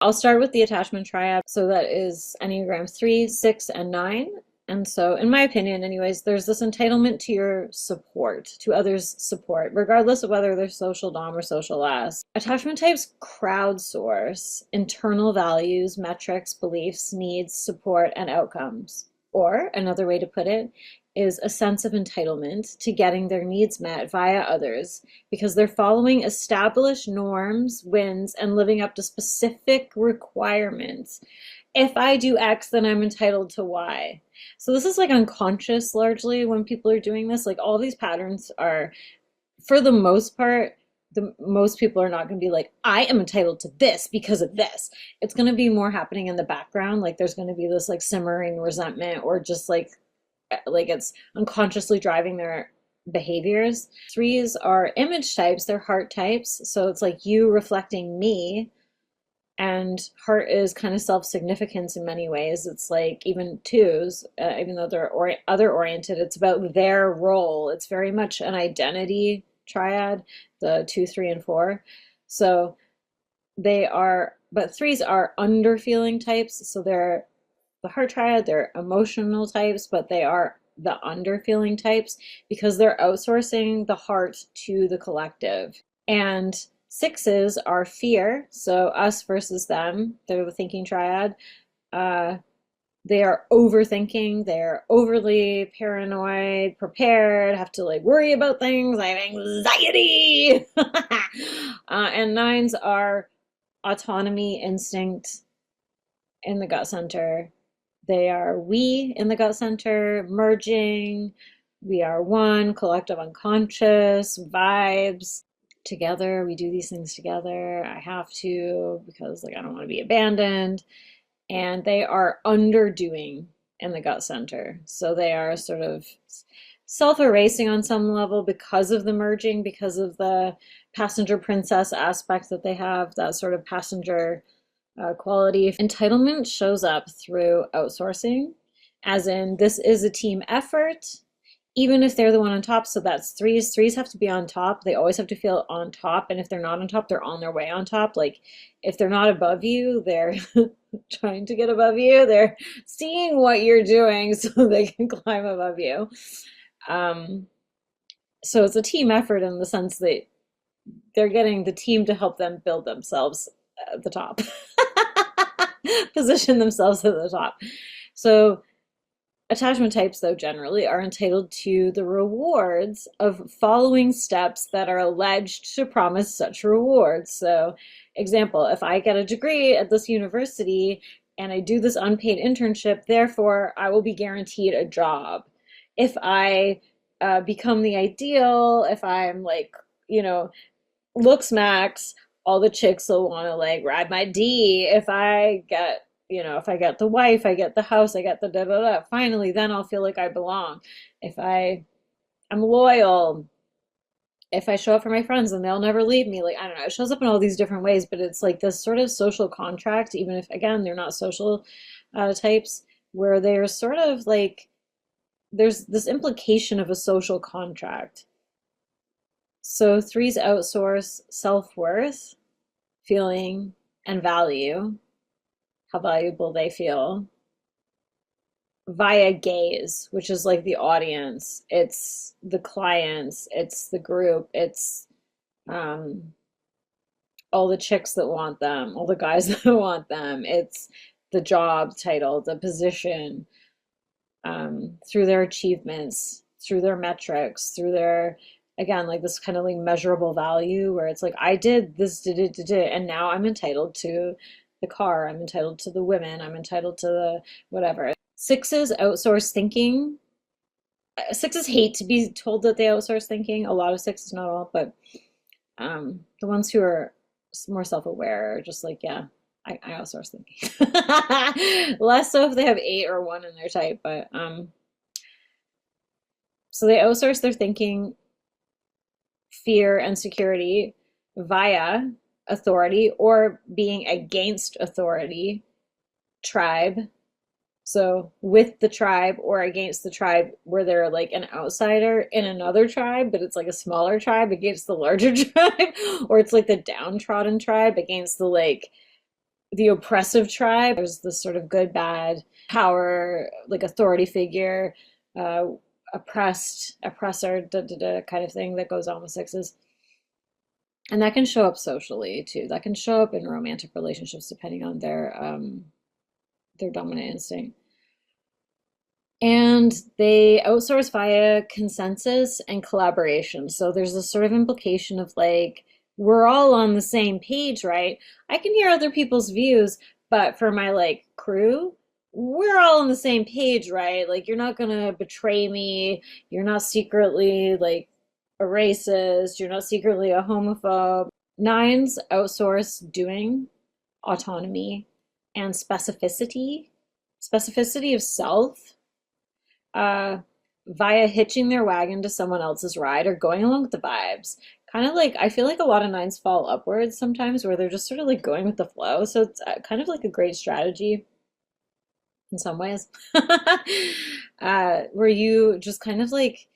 I'll start with the attachment triad. So that is Enneagram 3, 6, and 9. And so, in my opinion, anyways, there's this entitlement to your support, to others' support, regardless of whether they're social dom or social S. Attachment types crowdsource internal values, metrics, beliefs, needs, support, and outcomes. Or, another way to put it, is a sense of entitlement to getting their needs met via others because they're following established norms, wins, and living up to specific requirements. If I do X, then I'm entitled to Y. So this is like unconscious largely when people are doing this. Like all these patterns are, for the most part, most people are not going to be like, I am entitled to this because of this. It's going to be more happening in the background. Like there's going to be this like simmering resentment or just like it's unconsciously driving their behaviors. Threes are image types, they're heart types. So it's like you reflecting me. And heart is kind of self-significance in many ways. It's like even twos, even though they're other oriented, it's about their role. It's very much an identity triad, the 2, 3, and 4. So they are, but threes are under feeling types. So they're the heart triad, they're emotional types, but they are the under feeling types because they're outsourcing the heart to the collective. And sixes are fear, so us versus them. They're the thinking triad. They are overthinking, they're overly paranoid, prepared, have to like worry about things, I have anxiety. And nines are autonomy, instinct in the gut center. They are we in the gut center, merging. We are one, collective unconscious, vibes. Together, we do these things together. I have to because like I don't want to be abandoned. And they are underdoing in the gut center. So they are sort of self-erasing on some level because of the merging, because of the passenger princess aspect that they have, that sort of passenger quality. Entitlement shows up through outsourcing, as in this is a team effort, even if they're the one on top. So that's threes. Threes have to be on top. They always have to feel on top. And if they're not on top, they're on their way on top. Like if they're not above you, they're trying to get above you. They're seeing what you're doing so they can climb above you. So it's a team effort in the sense that they're getting the team to help them build themselves at the top, position themselves at the top. So attachment types, though, generally are entitled to the rewards of following steps that are alleged to promise such rewards. So, example, if I get a degree at this university and I do this unpaid internship, therefore I will be guaranteed a job. If I become the ideal, if I'm like, looks max, all the chicks will want to like ride my D. If I get the wife, I get the house, I get the da da da. Finally, then I'll feel like I belong. If I'm loyal, if I show up for my friends, then they'll never leave me. Like, I don't know, it shows up in all these different ways, but it's like this sort of social contract, even if, again, they're not social types, where they're sort of like, there's this implication of a social contract. So threes outsource self-worth, feeling, and value, how valuable they feel, via gaze, which is like the audience, it's the clients, it's the group, it's all the chicks that want them, all the guys that want them, it's the job title, the position, through their achievements, through their metrics, through their, again, like this kind of like measurable value where it's like, I did this, did, and now I'm entitled to the car, I'm entitled to the women, I'm entitled to the whatever. Sixes outsource thinking. Sixes hate to be told that they outsource thinking. A lot of sixes, not all, but the ones who are more self-aware are just like, yeah, I outsource thinking. Less so if they have 8 or 1 in their type, but so they outsource their thinking, fear, and security via authority or being against authority, tribe. So with the tribe or against the tribe where they're like an outsider in another tribe, but it's like a smaller tribe against the larger tribe, or it's like the downtrodden tribe against the like the oppressive tribe. There's this sort of good, bad, power, like authority figure, uh, oppressed, oppressor, kind of thing that goes on with sixes. And that can show up socially too. That can show up in romantic relationships depending on their dominant instinct. And they outsource via consensus and collaboration. So there's this sort of implication of like, we're all on the same page, right? I can hear other people's views, but for my like crew, we're all on the same page, right? Like, you're not gonna betray me. You're not secretly like a racist. You're not secretly a homophobe. Nines outsource doing, autonomy, and specificity of self, uh, via hitching their wagon to someone else's ride or going along with the vibes. Kind of like, I feel like a lot of nines fall upwards sometimes where they're just sort of like going with the flow. So it's kind of like a great strategy in some ways. Where you just kind of like,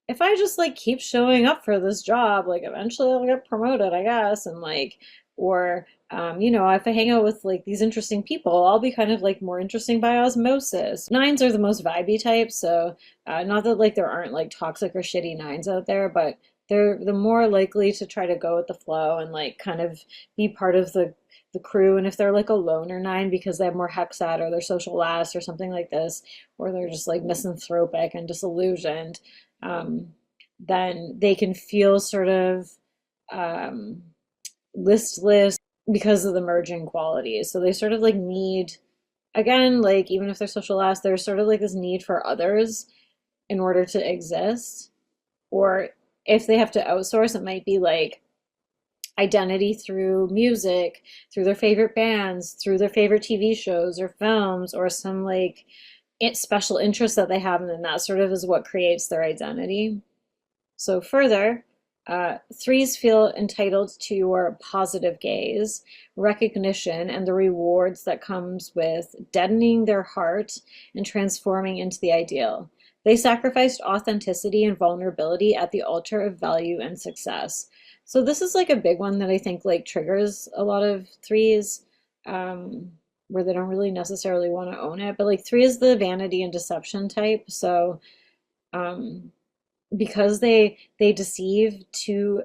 if I just like keep showing up for this job, like eventually I'll get promoted, I guess, and like, or if I hang out with like these interesting people, I'll be kind of like more interesting by osmosis. Nines are the most vibey type, so not that like there aren't like toxic or shitty nines out there, but they're the more likely to try to go with the flow and like kind of be part of the crew. And if they're like a loner nine because they have more hexad or they're social last or something like this, or they're just like misanthropic and disillusioned, um, then they can feel sort of um, listless because of the merging qualities. So they sort of like need, again, like even if they're social last, there's sort of like this need for others in order to exist. Or if they have to outsource, it might be like identity through music, through their favorite bands, through their favorite TV shows or films, or some like special interest that they have, and then that sort of is what creates their identity. So further, threes feel entitled to your positive gaze, recognition, and the rewards that comes with deadening their heart and transforming into the ideal. They sacrificed authenticity and vulnerability at the altar of value and success. So this is like a big one that I think like triggers a lot of threes, where they don't really necessarily want to own it. But like three is the vanity and deception type. So um, because they deceive to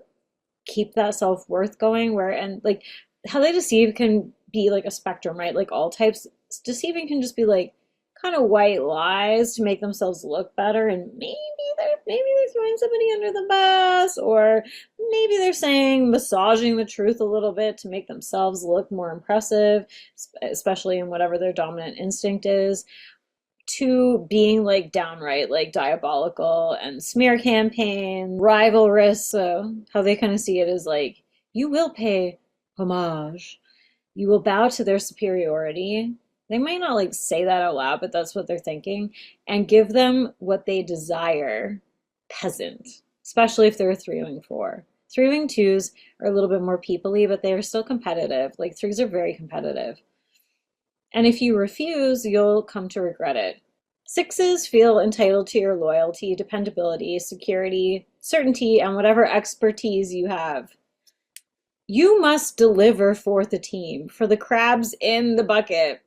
keep that self-worth going, where and like how they deceive can be like a spectrum, right? Like all types, deceiving can just be like kind of white lies to make themselves look better, and maybe they're throwing somebody under the bus, or maybe they're saying massaging the truth a little bit to make themselves look more impressive, especially in whatever their dominant instinct is, to being like downright like diabolical and smear campaign, rivalrous. So how they kind of see it is like, you will pay homage, you will bow to their superiority. They might not like say that out loud, but that's what they're thinking, and give them what they desire. Peasant, especially if they're a three-wing four. Three-wing twos are a little bit more peoply, but they are still competitive. Like threes are very competitive. And if you refuse, you'll come to regret it. Sixes feel entitled to your loyalty, dependability, security, certainty, and whatever expertise you have. You must deliver for the team, for the crabs in the bucket.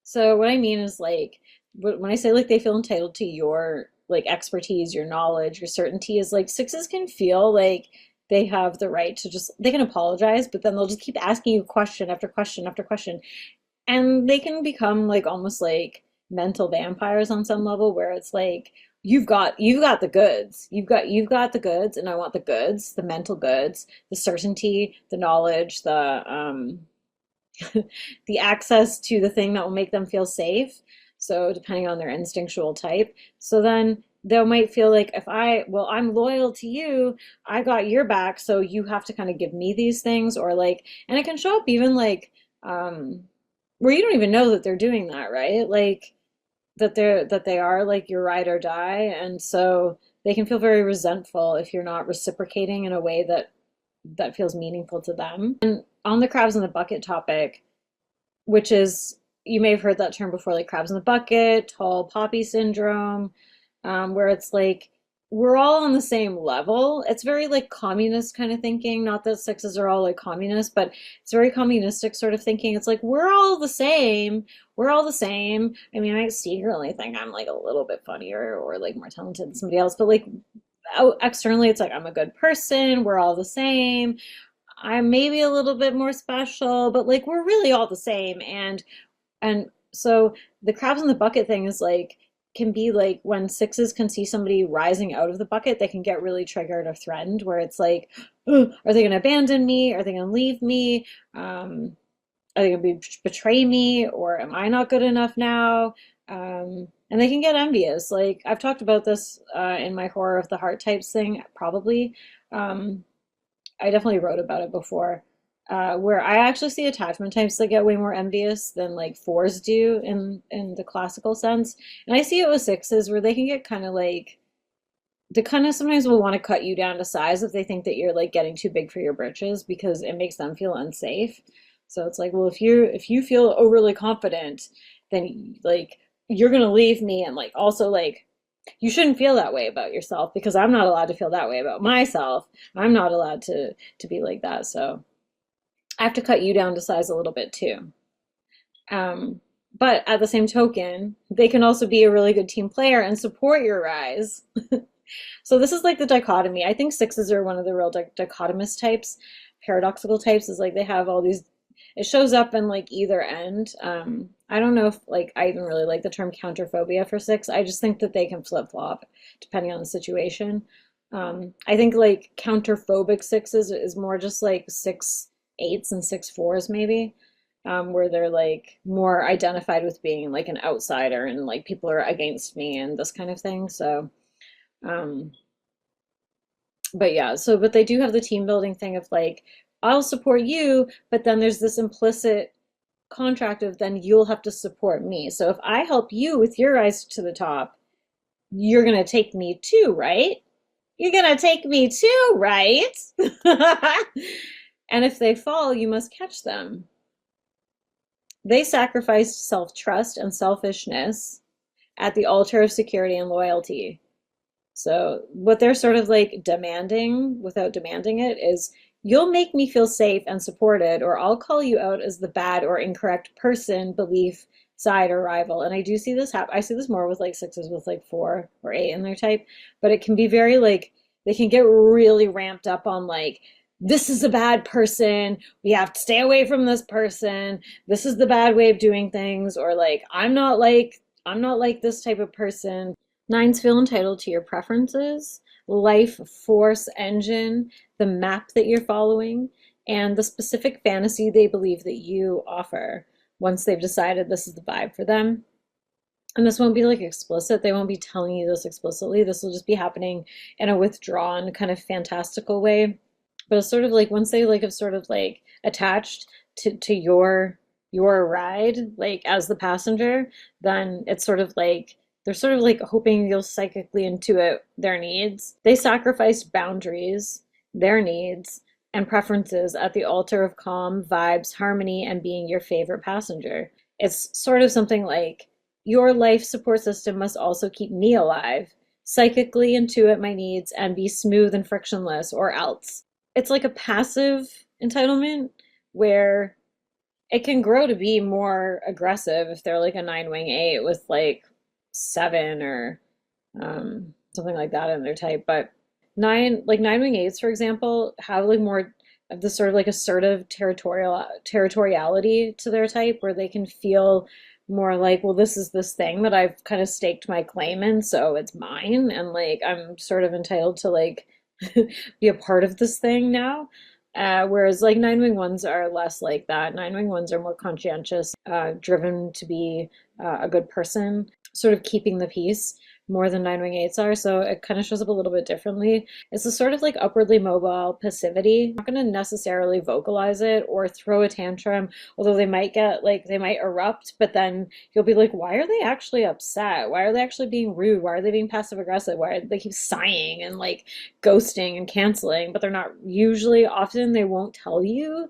So what I mean is like, when I say like they feel entitled to your like expertise, your knowledge, your certainty, is like sixes can feel like they have the right to just, they can apologize, but then they'll just keep asking you question after question after question. And they can become like almost like mental vampires on some level, where it's like, you've got the goods. You've got the goods, and I want the goods, the mental goods, the certainty, the knowledge, the access to the thing that will make them feel safe. So depending on their instinctual type. So then they might feel like, well, I'm loyal to you, I got your back, so you have to kind of give me these things, or like, and it can show up even like, where you don't even know that they're doing that, right? Like that they are like your ride or die, and so they can feel very resentful if you're not reciprocating in a way that feels meaningful to them. And on the crabs in the bucket topic, which is, you may have heard that term before, like crabs in the bucket, tall poppy syndrome, where it's like we're all on the same level. It's very like communist kind of thinking. Not that sixes are all like communist, but it's very communistic sort of thinking. It's like we're all the same. We're all the same. I mean, I secretly think I'm like a little bit funnier or like more talented than somebody else, but like externally, it's like I'm a good person. We're all the same. I'm maybe a little bit more special, but like we're really all the same. And so the crabs in the bucket thing is like can be like when sixes can see somebody rising out of the bucket, they can get really triggered or threatened, where it's like, "Ugh, are they going to abandon me? Are they going to leave me? Are they going to betray me? Or am I not good enough now?" And they can get envious. Like I've talked about this in my horror of the heart types thing, probably. Um, I definitely wrote about it before, where I actually see attachment types that get way more envious than like fours do in the classical sense. And I see it with sixes where they can get kind of like they kind of sometimes will want to cut you down to size if they think that you're like getting too big for your britches because it makes them feel unsafe. So it's like, well, if you feel overly confident, then like you're gonna leave me and like also like you shouldn't feel that way about yourself because I'm not allowed to feel that way about myself. I'm not allowed to be like that. So I have to cut you down to size a little bit too. Um, but at the same token, they can also be a really good team player and support your rise. So this is like the dichotomy. I think sixes are one of the real dichotomous types. Paradoxical types is like they have all these, it shows up in like either end. I don't know if like I even really like the term counterphobia for six. I just think that they can flip flop depending on the situation. I think like counterphobic sixes is more just like six eights and six fours maybe, where they're like more identified with being like an outsider and like people are against me and this kind of thing. So, um, but yeah, so but they do have the team building thing of like, I'll support you, but then there's this implicit contract of then you'll have to support me. So if I help you with your rise to the top, you're gonna take me too, right? You're gonna take me too, right? And if they fall, you must catch them. They sacrificed self-trust and selfishness at the altar of security and loyalty. So what they're sort of like demanding without demanding it is you'll make me feel safe and supported, or I'll call you out as the bad or incorrect person, belief, side, or rival. And I do see this happen. I see this more with like sixes with like four or eight in their type, but it can be very like they can get really ramped up on like this is a bad person. We have to stay away from this person. This is the bad way of doing things, or like I'm not like this type of person. Nines feel entitled to your preferences, life force engine, the map that you're following, and the specific fantasy they believe that you offer once they've decided this is the vibe for them. And this won't be like explicit. They won't be telling you this explicitly. This will just be happening in a withdrawn, kind of fantastical way. But it's sort of like once they like have sort of like attached to your ride, like as the passenger, then it's sort of like they're sort of like hoping you'll psychically intuit their needs. They sacrificed boundaries, their needs, and preferences at the altar of calm, vibes, harmony, and being your favorite passenger. It's sort of something like your life support system must also keep me alive, psychically intuit my needs, and be smooth and frictionless, or else. It's like a passive entitlement where it can grow to be more aggressive if they're like a nine wing eight with like seven or something like that in their type. But nine wing eights, for example, have like more of this sort of like assertive territoriality to their type where they can feel more like, well, this is this thing that I've kind of staked my claim in, so it's mine, and like I'm sort of entitled to like be a part of this thing now. Whereas like nine wing ones are less like that. Nine wing ones are more conscientious, driven to be a good person, sort of keeping the peace more than nine wing eights are. So it kind of shows up a little bit differently. It's a sort of like upwardly mobile passivity. I'm not going to necessarily vocalize it or throw a tantrum, although they might get like they might erupt, but then you'll be like, why are they actually upset? Why are they actually being rude? Why are they being passive aggressive? Why do they keep sighing and like ghosting and canceling? But they're not usually, often they won't tell you.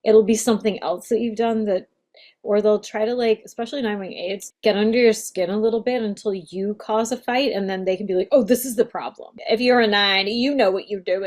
It'll be something else that you've done that Or they'll try to, like, especially 918s, get under your skin a little bit until you cause a fight, and then they can be like, oh, this is the problem. If you're a 9, you know what you're doing.